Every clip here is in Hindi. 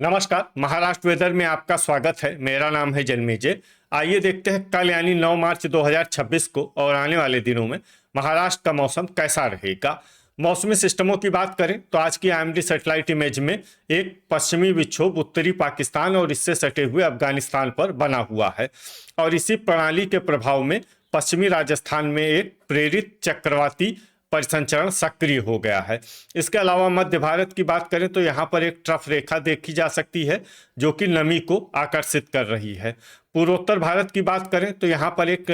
नमस्कार। महाराष्ट्र वेदर में आपका स्वागत है। मेरा नाम है जन्मेजय। आइए देखते हैं कल यानी 9 मार्च 2026 को और आने वाले दिनों में महाराष्ट्र का मौसम कैसा रहेगा। मौसमी सिस्टमों की बात करें तो आज की आईएमडी सैटेलाइट इमेज में एक पश्चिमी विक्षोभ उत्तरी पाकिस्तान और इससे सटे हुए अफगानिस्तान पर बना हुआ है और इसी प्रणाली के प्रभाव में पश्चिमी राजस्थान में एक प्रेरित चक्रवाती परिसंचरण सक्रिय हो गया है। इसके अलावा मध्य भारत की बात करें तो यहाँ पर एक ट्रफ रेखा देखी जा सकती है जो कि नमी को आकर्षित कर रही है। पूर्वोत्तर भारत की बात करें तो यहाँ पर एक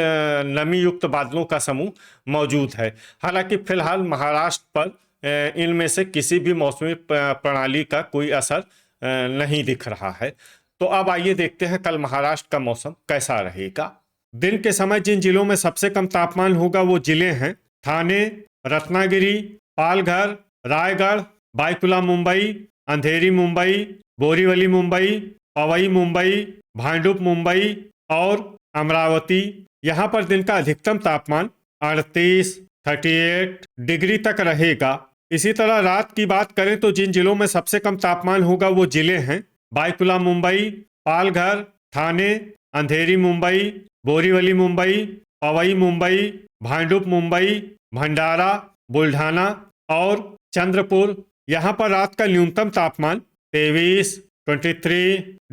नमी युक्त बादलों का समूह मौजूद है। हालांकि फिलहाल महाराष्ट्र पर इनमें से किसी भी मौसमी प्रणाली का कोई असर नहीं दिख रहा है। तो अब आइए देखते हैं कल महाराष्ट्र का मौसम कैसा रहेगा। दिन के समय जिन जिलों में सबसे कम तापमान होगा वो जिले हैं ठाणे, रत्नागिरी, पालघर, रायगढ़, बायकुला मुंबई, अंधेरी मुंबई, बोरीवली मुंबई, पवई मुंबई, भांडुप मुंबई और अमरावती। यहाँ पर दिन का अधिकतम तापमान 38 डिग्री तक रहेगा। इसी तरह रात की बात करें तो जिन जिलों में सबसे कम तापमान होगा वो जिले हैं बायकुला मुंबई, पालघर, ठाणे, अंधेरी मुंबई, बोरीवली मुंबई, पवई मुंबई, भांडुप मुंबई, भंडारा, बुल्ढाना और चंद्रपुर। यहाँ पर रात का न्यूनतम तापमान 23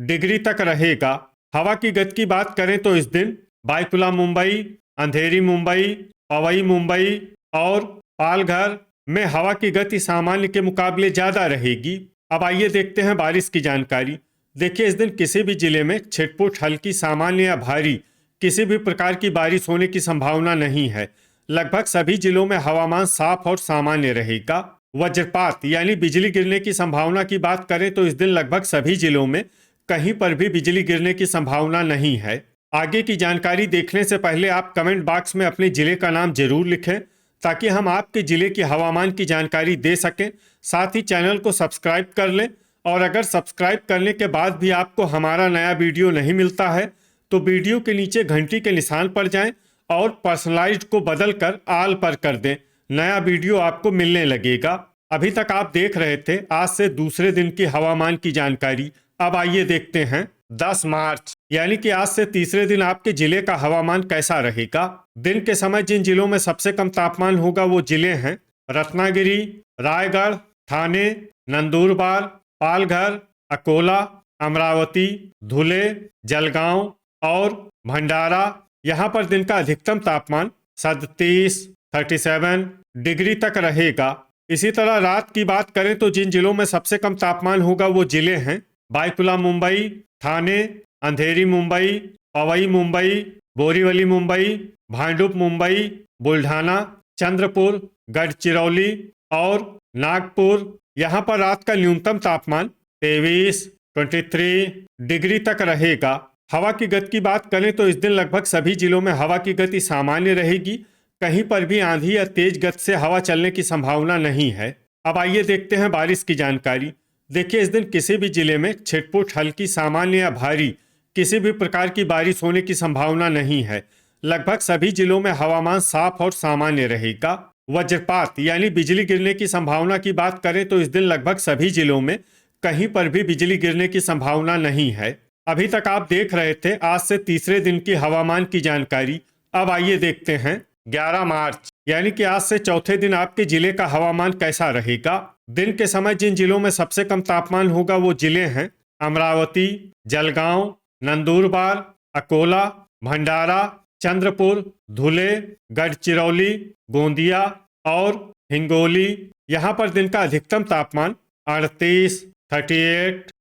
डिग्री तक रहेगा। हवा की गति की बात करें तो इस दिन बायकुला मुंबई, अंधेरी मुंबई, पवई मुंबई और पालघर में हवा की गति सामान्य के मुकाबले ज़्यादा रहेगी। अब आइए देखते हैं बारिश की जानकारी। देखिए, इस दिन किसी भी जिले में छिटपुट हल्की सामान्य या भारी किसी भी प्रकार की बारिश होने की संभावना नहीं है। लगभग सभी जिलों में हवामान साफ और सामान्य रहेगा। वज्रपात यानी बिजली गिरने की संभावना की बात करें तो इस दिन लगभग सभी जिलों में कहीं पर भी बिजली गिरने की संभावना नहीं है। आगे की जानकारी देखने से पहले आप कमेंट बॉक्स में अपने जिले का नाम जरूर लिखें ताकि हम आपके जिले की हवामान की जानकारी दे सकें। साथ ही चैनल को सब्सक्राइब कर लें और अगर सब्सक्राइब करने के बाद भी आपको हमारा नया वीडियो नहीं मिलता है तो वीडियो के नीचे घंटी के निशान पर जाएं और पर्सनलाइज्ड को बदलकर आल पर कर दें। नया वीडियो आपको मिलने लगेगा। अभी तक आप देख रहे थे आज से दूसरे दिन की हवामान की जानकारी। अब आइए देखते हैं 10 मार्च यानी कि आज से तीसरे दिन आपके जिले का हवामान कैसा रहेगा। दिन के समय जिन जिलों में सबसे कम तापमान होगा वो जिले हैं रत्नागिरी, रायगढ़, ठाणे, नंदुरबार, पालघर, अकोला, अमरावती, धुले, जलगांव और भंडारा। यहाँ पर दिन का अधिकतम तापमान 37 डिग्री तक रहेगा। इसी तरह रात की बात करें तो जिन जिलों में सबसे कम तापमान होगा वो जिले हैं बायकुला मुंबई, ठाणे, अंधेरी मुंबई, पवई मुंबई, बोरीवली मुंबई, भांडुप मुंबई, बुल्ढाना, चंद्रपुर, गढ़चिरौली और नागपुर। यहाँ पर रात का न्यूनतम तापमान 23 डिग्री तक रहेगा। हवा की गति की बात करें तो इस दिन लगभग सभी जिलों में हवा की गति सामान्य रहेगी। कहीं पर भी आंधी या तेज गति से हवा चलने की संभावना नहीं है। अब आइए देखते हैं बारिश की जानकारी। देखिए, इस दिन किसी भी जिले में छिटपुट हल्की सामान्य या भारी किसी भी प्रकार की बारिश होने की संभावना नहीं है। लगभग सभी जिलों में हवामान साफ और सामान्य रहेगा। वज्रपात यानी बिजली गिरने की संभावना की बात करें तो इस दिन लगभग सभी जिलों में कहीं पर भी बिजली गिरने की संभावना नहीं है। अभी तक आप देख रहे थे आज से तीसरे दिन की हवामान की जानकारी। अब आइए देखते हैं 11 मार्च यानी कि आज से चौथे दिन आपके जिले का हवामान कैसा रहेगा। दिन के समय जिन जिलों में सबसे कम तापमान होगा वो जिले हैं अमरावती, जलगांव, नंदुरबार, अकोला, भंडारा, चंद्रपुर, धुले, गढ़चिरौली, गोंदिया और हिंगोली। यहाँ पर दिन का अधिकतम तापमान 38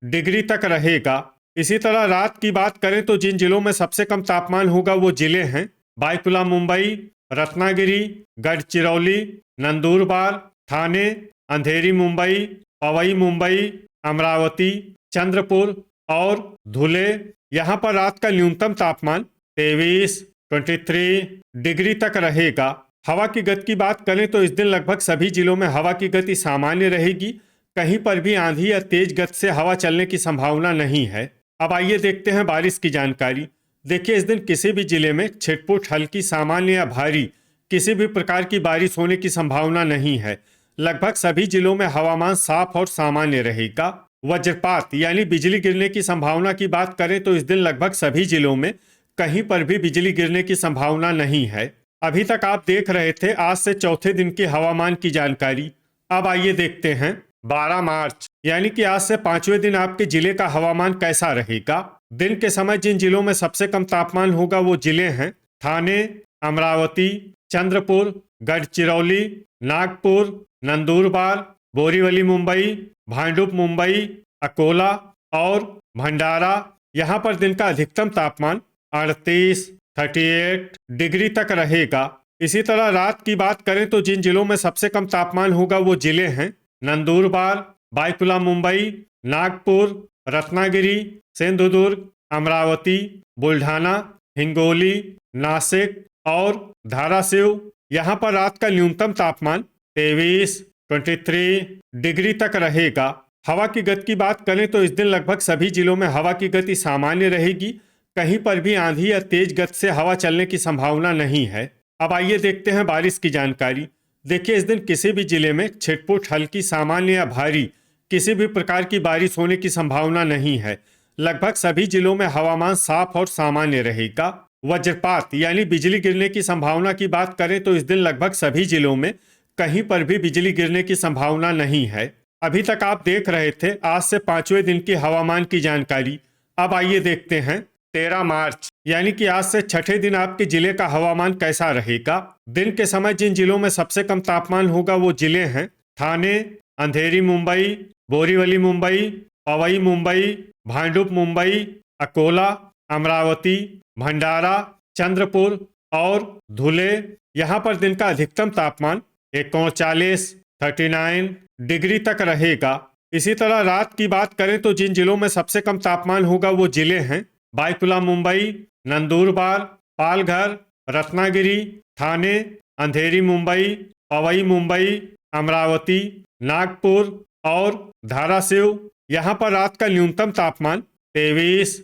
डिग्री तक रहेगा। इसी तरह रात की बात करें तो जिन जिलों में सबसे कम तापमान होगा वो जिले हैं बायकुला मुंबई, रत्नागिरी, गढ़चिरौली, नंदुरबार, ठाणे, अंधेरी मुंबई, पवई मुंबई, अमरावती, चंद्रपुर और धुले। यहाँ पर रात का न्यूनतम तापमान 23 डिग्री तक रहेगा। हवा की गति की बात करें तो इस दिन लगभग सभी जिलों में हवा की गति सामान्य रहेगी। कहीं पर भी आंधी या तेज गति से हवा चलने की संभावना नहीं है। अब आइए देखते हैं बारिश की जानकारी। देखिए, इस दिन किसी भी जिले में छिटपुट हल्की सामान्य या भारी किसी भी प्रकार की बारिश होने की संभावना नहीं है। लगभग सभी जिलों में हवामान साफ और सामान्य रहेगा। वज्रपात यानी बिजली गिरने की संभावना की बात करें तो इस दिन लगभग सभी जिलों में कहीं पर भी बिजली गिरने की संभावना नहीं है। अभी तक आप देख रहे थे आज से चौथे दिन के हवामान की जानकारी। अब आइए देखते हैं 12 मार्च यानी कि आज से पांचवें दिन आपके जिले का हवामान कैसा रहेगा। दिन के समय जिन जिलों में सबसे कम तापमान होगा वो जिले हैं ठाणे, अमरावती, चंद्रपुर, गढ़चिरौली, नागपुर, नंदुरबार, बोरीवली मुंबई, भांडुप मुंबई, अकोला और भंडारा। यहाँ पर दिन का अधिकतम तापमान 38 डिग्री तक रहेगा। इसी तरह रात की बात करें तो जिन जिलों में सबसे कम तापमान होगा वो जिले हैं नंदुरबार, बायकुला मुंबई, नागपुर, रत्नागिरी, सिंधुदुर्ग, अमरावती, बुल्ढाना, हिंगोली, नासिक और धाराशिव। यहाँ पर रात का न्यूनतम तापमान 23 डिग्री तक रहेगा। हवा की गति की बात करें तो इस दिन लगभग सभी जिलों में हवा की गति सामान्य रहेगी। कहीं पर भी आंधी या तेज गति से हवा चलने की संभावना नहीं है। अब आइए देखते हैं बारिश की जानकारी। देखिए इस दिन किसी भी जिले में छिटपुट, हल्की, सामान्य या भारी किसी भी प्रकार की बारिश होने की संभावना नहीं है। लगभग सभी जिलों में हवामान साफ और सामान्य रहेगा। वज्रपात यानी बिजली गिरने की संभावना की बात करें तो इस दिन लगभग सभी जिलों में कहीं पर भी बिजली गिरने की संभावना नहीं है। अभी तक आप देख रहे थे आज से पांचवें दिन की हवामान की जानकारी। अब आइए देखते हैं 13 मार्च यानी कि आज से छठे दिन आपके जिले का हवामान कैसा रहेगा। दिन के समय जिन जिलों में सबसे कम तापमान होगा वो जिले हैं ठाणे, अंधेरी मुंबई, बोरीवली मुंबई, पवई मुंबई, भांडुप मुंबई, अकोला, अमरावती, भंडारा, चंद्रपुर और धुले। यहाँ पर दिन का अधिकतम तापमान 39 डिग्री तक रहेगा। इसी तरह रात की बात करें तो जिन जिलों में सबसे कम तापमान होगा वो जिले हैं बायकुला मुंबई, नंदुरबार, पालघर, रत्नागिरी, ठाणे, अंधेरी मुंबई, पवई मुंबई, अमरावती, नागपुर और धाराशिव। यहाँ पर रात का न्यूनतम तापमान 23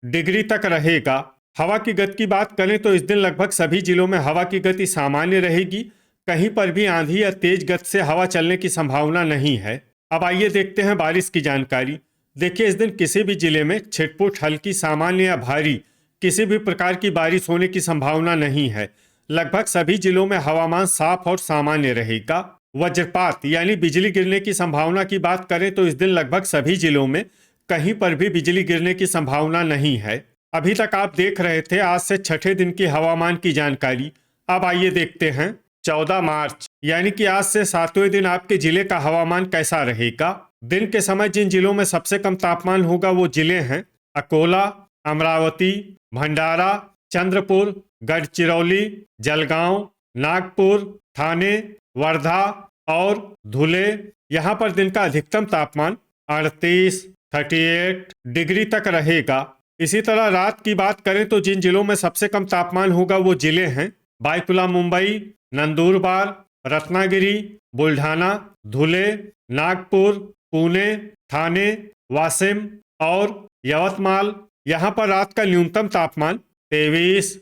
डिग्री तक रहेगा। हवा की गति की बात करें तो इस दिन लगभग सभी जिलों में हवा की गति सामान्य रहेगी। कहीं पर भी आंधी या तेज गति से हवा चलने की संभावना नहीं है। अब आइए देखते हैं बारिश की जानकारी। देखिए इस दिन किसी भी जिले में छिटपुट, हल्की, सामान्य या भारी किसी भी प्रकार की बारिश होने की संभावना नहीं है। लगभग सभी जिलों में हवामान साफ और सामान्य रहेगा। वज्रपात यानी बिजली गिरने की संभावना की बात करें तो इस दिन लगभग सभी जिलों में कहीं पर भी बिजली गिरने की संभावना नहीं है। अभी तक आप देख रहे थे आज से छठे दिन की हवामान की जानकारी। अब आइए देखते हैं 14 मार्च यानी कि आज से सातवें दिन आपके जिले का हवामान कैसा रहेगा। दिन के समय जिन जिलों में सबसे कम तापमान होगा वो जिले हैं अकोला, अमरावती, भंडारा, चंद्रपुर, गढ़चिरौली, जलगांव, नागपुर, ठाणे, वर्धा और धुले। यहाँ पर दिन का अधिकतम तापमान 38 डिग्री तक रहेगा। इसी तरह रात की बात करें तो जिन जिलों में सबसे कम तापमान होगा वो जिले हैं बायकुला मुंबई, नंदुरबार, रत्नागिरी, बुल्ढाना, धुले, नागपुर, पुणे, ठाणे, वाशिम और यवतमाल। यहाँ पर रात का न्यूनतम तापमान 23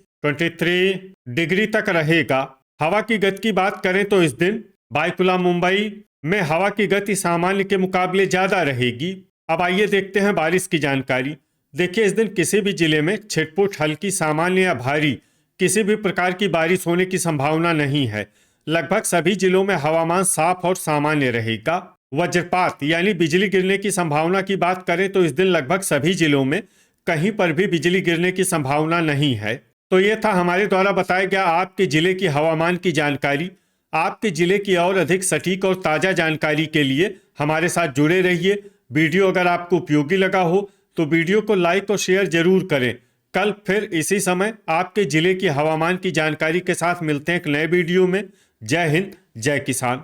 डिग्री तक रहेगा। हवा की गति की बात करें तो इस दिन बायकुला मुंबई में हवा की गति सामान्य के मुकाबले ज्यादा रहेगी। अब आइए देखते हैं बारिश की जानकारी। देखिए इस दिन किसी भी जिले में छिटपुट, हल्की, सामान्य या भारी किसी भी प्रकार की बारिश होने की संभावना नहीं है। लगभग सभी जिलों में हवामान साफ और सामान्य रहेगा। वज्रपात यानी बिजली गिरने की संभावना की बात करें तो इस दिन लगभग सभी जिलों में कहीं पर भी बिजली गिरने की संभावना नहीं है। तो ये था हमारे द्वारा बताया गया आपके जिले की हवामान की जानकारी। आपके जिले की और अधिक सटीक और ताज़ा जानकारी के लिए हमारे साथ जुड़े रहिए। वीडियो अगर आपको उपयोगी लगा हो तो वीडियो को लाइक और शेयर जरूर करें। कल फिर इसी समय आपके जिले की हवामान की जानकारी के साथ मिलते हैं एक नए वीडियो में। जय हिंद, जय किसान।